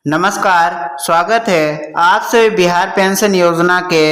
नमस्कार, स्वागत है आप सभी बिहार पेंशन योजना के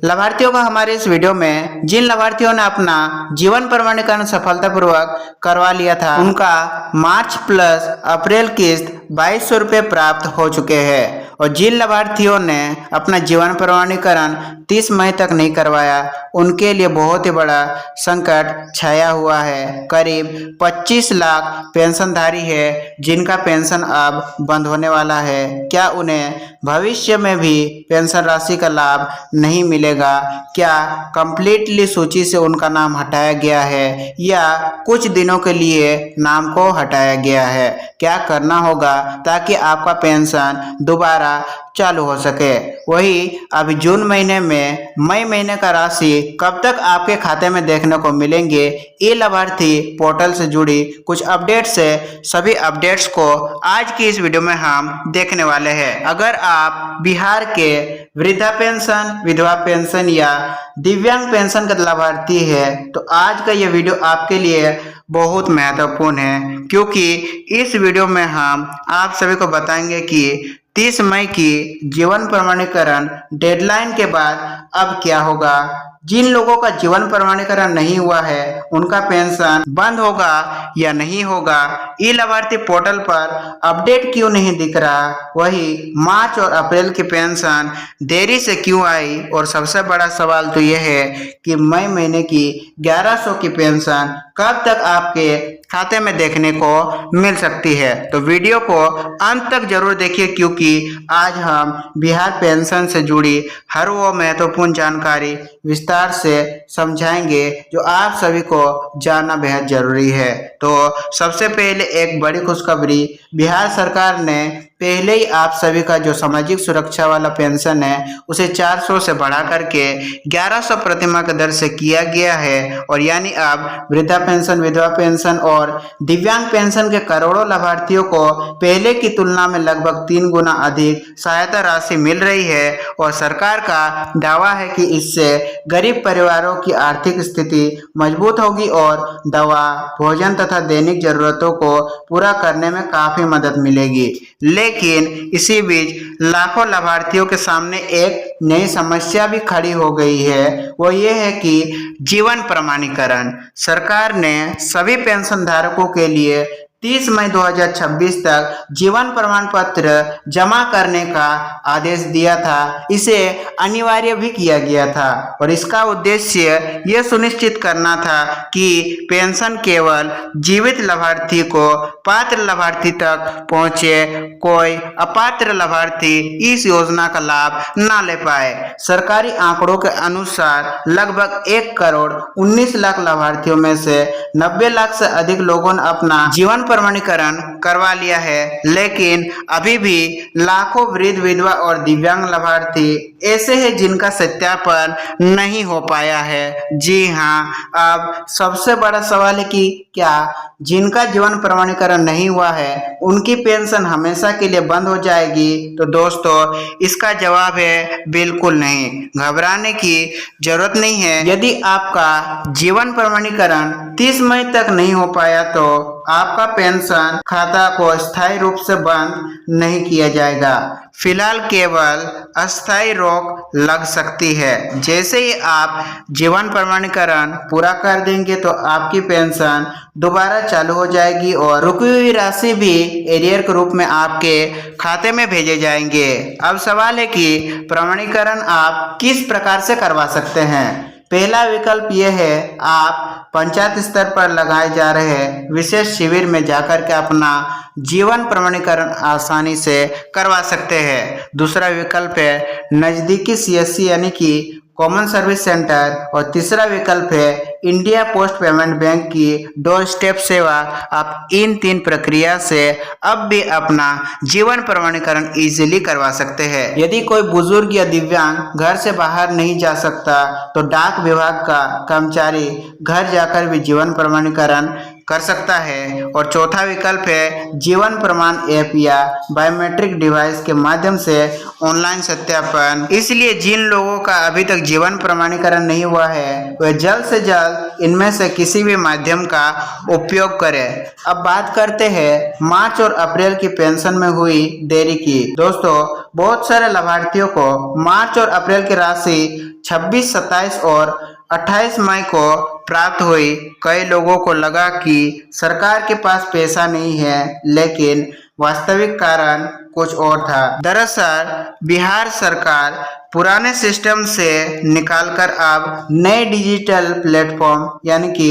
लाभार्थियों का हमारे इस वीडियो में। जिन लाभार्थियों ने अपना जीवन प्रमाणीकरण सफलतापूर्वक करवा लिया था, उनका मार्च प्लस अप्रैल किस्त 2200 रुपये प्राप्त हो चुके हैं। और जिन लाभार्थियों ने अपना जीवन प्रमाणीकरण 30 मई तक नहीं करवाया, उनके लिए बहुत ही बड़ा संकट छाया हुआ है। करीब 25 लाख पेंशनधारी है जिनका पेंशन अब बंद होने वाला है। क्या उन्हें भविष्य में भी पेंशन राशि का लाभ नहीं मिलेगा? क्या कंप्लीटली सूची से उनका नाम हटाया गया है या कुछ दिनों के लिए नाम को हटाया गया है? क्या करना होगा ताकि आपका पेंशन दोबारा चालू हो सके? वही अभी जून महीने में मई महीने का राशि कब तक आपके खाते में देखने को मिलेंगे? ई लाभार्थी पोर्टल से जुड़ी कुछ अपडेट्स है, सभी अपडेट्स को आज की इस वीडियो में हम देखने वाले हैं। अगर आप बिहार के वृद्धा पेंशन, विधवा पेंशन या दिव्यांग पेंशन का लाभार्थी है तो आज का ये वीडियो आपके लिए बहुत महत्वपूर्ण है, क्योंकि इस वीडियो में हम आप सभी को बताएंगे कि 30 मई की जीवन प्रमाणीकरण डेडलाइन के बाद अब क्या होगा। जिन लोगों का जीवन प्रमाणीकरण नहीं हुआ है उनका पेंशन बंद होगा या नहीं होगा? ई लाभार्थी पोर्टल पर अपडेट क्यों नहीं दिख रहा? वही मार्च और अप्रैल की पेंशन देरी से क्यों आई? और सबसे बड़ा सवाल तो यह है कि मई महीने की 1100 की पेंशन कब तक आपके खाते में देखने को मिल सकती है? तो वीडियो को अंत तक जरूर देखिए, क्योंकि आज हम बिहार पेंशन से जुड़ी हर वो महत्वपूर्ण जानकारी विस्तार से समझाएंगे जो आप सभी को जानना बेहद जरूरी है। तो सबसे पहले एक बड़ी खुशखबरी, बिहार सरकार ने पहले ही आप सभी का जो सामाजिक सुरक्षा वाला पेंशन है उसे 400 से बढ़ा करके 1100 प्रतिमाह की दर से किया गया है। और यानी अब वृद्धा पेंशन, विधवा पेंशन और दिव्यांग पेंशन के करोड़ों लाभार्थियों को पहले की तुलना में लगभग 3 गुना अधिक सहायता राशि मिल रही है। और सरकार का दावा है कि इससे गरीब परिवारों की आर्थिक स्थिति मजबूत होगी और दवा, भोजन तथा दैनिक जरूरतों को पूरा करने में काफी मदद मिलेगी। लेकिन इसी बीच लाखों लाभार्थियों के सामने एक नई समस्या भी खड़ी हो गई है, वो ये है कि जीवन प्रमाणीकरण। सरकार ने सभी पेंशन धारकों के लिए 30 मई 2026 तक जीवन प्रमाण पत्र जमा करने का आदेश दिया था। इसे अनिवार्य भी किया गया था और इसका उद्देश्य यह सुनिश्चित करना था कि पेंशन केवल जीवित लाभार्थी को पात्र लाभार्थी तक पहुंचे, कोई अपात्र लाभार्थी इस योजना का लाभ ना ले पाए। सरकारी आंकड़ों के अनुसार लगभग 1 करोड़ 19 लाख लाभार्थियों में से 90 लाख से अधिक लोगों ने अपना जीवन प्रमाणीकरण करवा लिया है, लेकिन अभी भी लाखों वृद्ध, विधवा और दिव्यांग लाभार्थी ऐसे हैं जिनका सत्यापन नहीं हो पाया है। जी हाँ, अब सबसे बड़ा सवाल है कि क्या जिनका जीवन प्रमाणीकरण नहीं हुआ है उनकी पेंशन हमेशा के लिए बंद हो जाएगी? तो दोस्तों, इसका जवाब है बिल्कुल नहीं। घबराने की जरूरत नहीं है। यदि आपका जीवन प्रमाणीकरण 30 मई तक नहीं हो पाया तो आपका पेंशन खाता को स्थायी रूप से बंद नहीं किया जाएगा। फिलहाल केवल अस्थायी रोक लग सकती है। जैसे ही आप जीवन प्रमाणीकरण पूरा कर देंगे तो आपकी पेंशन दोबारा चालू हो जाएगी और रुकी हुई राशि भी एरियर के रूप में आपके खाते में भेजे जाएंगे। अब सवाल है कि प्रमाणीकरण आप किस प्रकार से करवा सकते हैं? पहला विकल्प यह है, आप पंचायत स्तर पर लगाए जा रहे विशेष शिविर में जाकर के अपना जीवन प्रमाणीकरण आसानी से करवा सकते हैं। दूसरा विकल्प है नज़दीकी सीएससी यानी कि कॉमन सर्विस सेंटर। और तीसरा विकल्प है इंडिया पोस्ट पेमेंट बैंक की डोर स्टेप सेवा। आप इन 3 प्रक्रिया से अब भी अपना जीवन प्रमाणीकरण इजीली करवा सकते हैं। यदि कोई बुजुर्ग या दिव्यांग घर से बाहर नहीं जा सकता तो डाक विभाग का कर्मचारी घर जाकर भी जीवन प्रमाणीकरण कर सकता है। और चौथा विकल्प है जीवन प्रमाण ऐप या बायोमेट्रिक डिवाइस के माध्यम से ऑनलाइन सत्यापन। इसलिए जिन लोगों का अभी तक जीवन प्रमाणीकरण नहीं हुआ है वे जल्द से जल्द इनमें से किसी भी माध्यम का उपयोग करें। अब बात करते हैं मार्च और अप्रैल की पेंशन में हुई देरी की। दोस्तों, बहुत सारे लाभार्थियों को मार्च और अप्रैल की राशि 26, 27 और 28 मई को प्राप्त हुई। कई लोगों को लगा कि सरकार के पास पैसा नहीं है, लेकिन वास्तविक कारण कुछ और था। दरअसल बिहार सरकार पुराने सिस्टम से निकालकर अब नए डिजिटल प्लेटफॉर्म यानी कि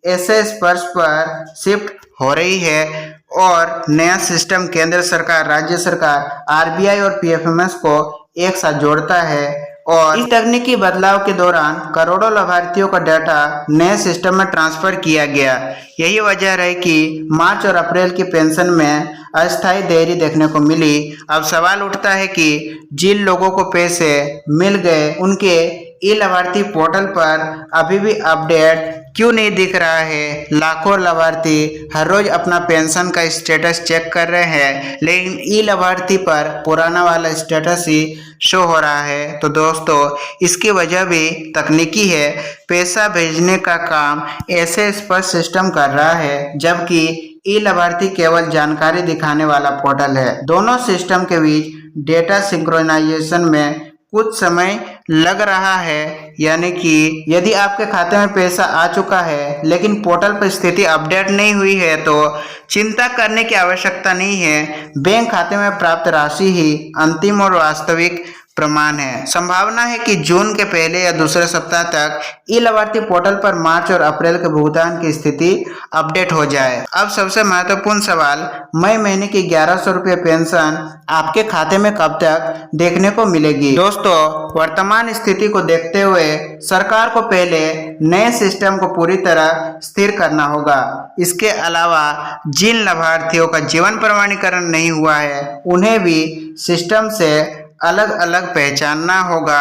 एसएस्पर्श पर शिफ्ट हो रही है और नया सिस्टम केंद्र सरकार, राज्य सरकार, आरबीआई और पीएफएमएस को एक साथ जोड़ता है। और इस तकनीकी बदलाव के दौरान करोड़ों लाभार्थियों का डाटा नए सिस्टम में ट्रांसफर किया गया। यही वजह रही कि मार्च और अप्रैल की पेंशन में अस्थायी देरी देखने को मिली। अब सवाल उठता है कि जिन लोगों को पैसे मिल गए उनके ई लाभार्थी पोर्टल पर अभी भी अपडेट क्यों नहीं दिख रहा है। लाखों लाभार्थी हर रोज अपना पेंशन का स्टेटस चेक कर रहे हैं, लेकिन ई लाभार्थी पर पुराना वाला स्टेटस ही शो हो रहा है। तो दोस्तों, इसकी वजह भी तकनीकी है। पैसा भेजने का काम ऐसे स्पष्ट सिस्टम कर रहा है, जबकि ई लाभार्थी केवल जानकारी दिखाने वाला पोर्टल है। दोनों सिस्टम के बीच डेटा सिंक्रोनाइजेशन में कुछ समय लग रहा है, यानी कि यदि आपके खाते में पैसा आ चुका है लेकिन पोर्टल पर स्थिति अपडेट नहीं हुई है तो चिंता करने की आवश्यकता नहीं है। बैंक खाते में प्राप्त राशि ही अंतिम और वास्तविक प्रमाण है। संभावना है कि जून के पहले या दूसरे सप्ताह तक ई लाभार्थी पोर्टल पर मार्च और अप्रैल के भुगतान की स्थिति अपडेट हो जाए। अब सबसे महत्वपूर्ण सवाल, मई महीने की 1100 रुपये पेंशन आपके खाते में कब तक देखने को मिलेगी। दोस्तों, वर्तमान स्थिति को देखते हुए सरकार को पहले नए सिस्टम को पूरी तरह स्थिर करना होगा। इसके अलावा जिन लाभार्थियों का जीवन प्रमाणीकरण नहीं हुआ है उन्हें भी सिस्टम से अलग अलग पहचानना होगा।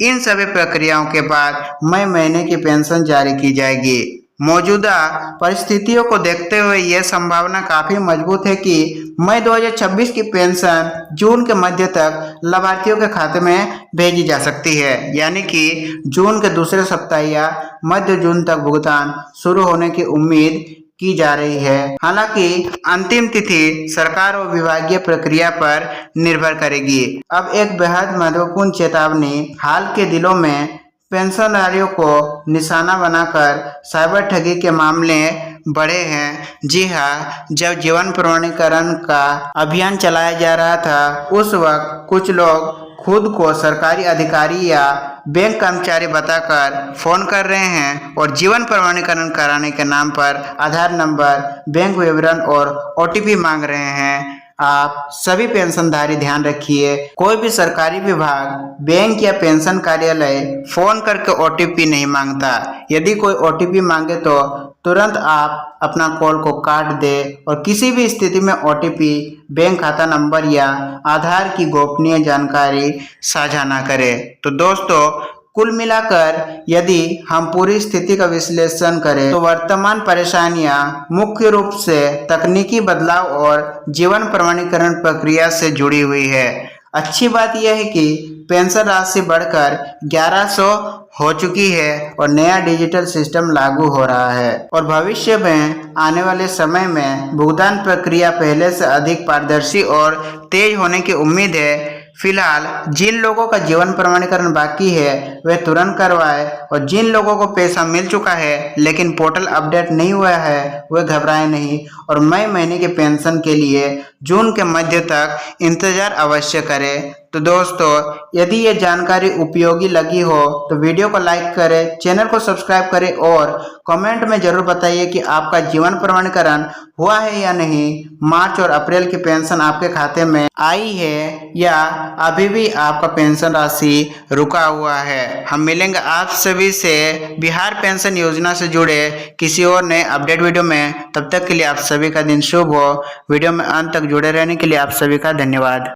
इन सभी प्रक्रियाओं के बाद मई महीने की पेंशन जारी की जाएगी। मौजूदा परिस्थितियों को देखते हुए यह संभावना काफी मजबूत है कि मई 2026 की पेंशन जून के मध्य तक लाभार्थियों के खाते में भेजी जा सकती है, यानी कि जून के दूसरे सप्ताह या मध्य जून तक भुगतान शुरू होने की उम्मीद की जा रही है। हालांकि अंतिम तिथि सरकार और विभागीय प्रक्रिया पर निर्भर करेगी। अब एक बेहद महत्वपूर्ण चेतावनी, हाल के दिनों में पेंशनधारियों को निशाना बनाकर साइबर ठगी के मामले बढ़े हैं। जी हाँ, जब जीवन प्रमाणीकरण का अभियान चलाया जा रहा था उस वक्त कुछ लोग खुद को सरकारी अधिकारी या बैंक कर्मचारी बताकर फोन कर रहे हैं और जीवन प्रमाणीकरण कराने के नाम पर आधार नंबर, बैंक विवरण और ओटीपी मांग रहे हैं। आप सभी पेंशनधारी ध्यान रखिए, कोई भी सरकारी विभाग, बैंक या पेंशन कार्यालय फोन करके ओटीपी नहीं मांगता। यदि कोई ओटीपी मांगे तो तुरंत आप अपना कॉल को काट दें और किसी भी स्थिति में ओटीपी, बैंक खाता नंबर या आधार की गोपनीय जानकारी साझा ना करें। तो दोस्तों, कुल मिलाकर यदि हम पूरी स्थिति का विश्लेषण करें तो वर्तमान परेशानियां मुख्य रूप से तकनीकी बदलाव और जीवन प्रमाणीकरण प्रक्रिया से जुड़ी हुई है। अच्छी बात यह है कि पेंशन राशि बढ़कर 1100 हो चुकी है और नया डिजिटल सिस्टम लागू हो रहा है और भविष्य में आने वाले समय में भुगतान प्रक्रिया पहले से अधिक पारदर्शी और तेज होने की उम्मीद है। फिलहाल जिन लोगों का जीवन प्रमाणीकरण बाकी है वे तुरंत करवाएं और जिन लोगों को पैसा मिल चुका है लेकिन पोर्टल अपडेट नहीं हुआ है वे घबराएं नहीं और मई महीने के पेंशन के लिए जून के मध्य तक इंतजार अवश्य करें। तो दोस्तों, यदि ये जानकारी उपयोगी लगी हो तो वीडियो को लाइक करें, चैनल को सब्सक्राइब करें और कमेंट में जरूर बताइए कि आपका जीवन प्रमाणीकरण हुआ है या नहीं। मार्च और अप्रैल की पेंशन आपके खाते में आई है या अभी भी आपका पेंशन राशि रुका हुआ है। हम मिलेंगे आप सभी से बिहार पेंशन योजना से जुड़े किसी और नए अपडेट वीडियो में। तब तक के लिए आप सभी का दिन शुभ हो। वीडियो में अंत तक जुड़े रहने के लिए आप सभी का धन्यवाद।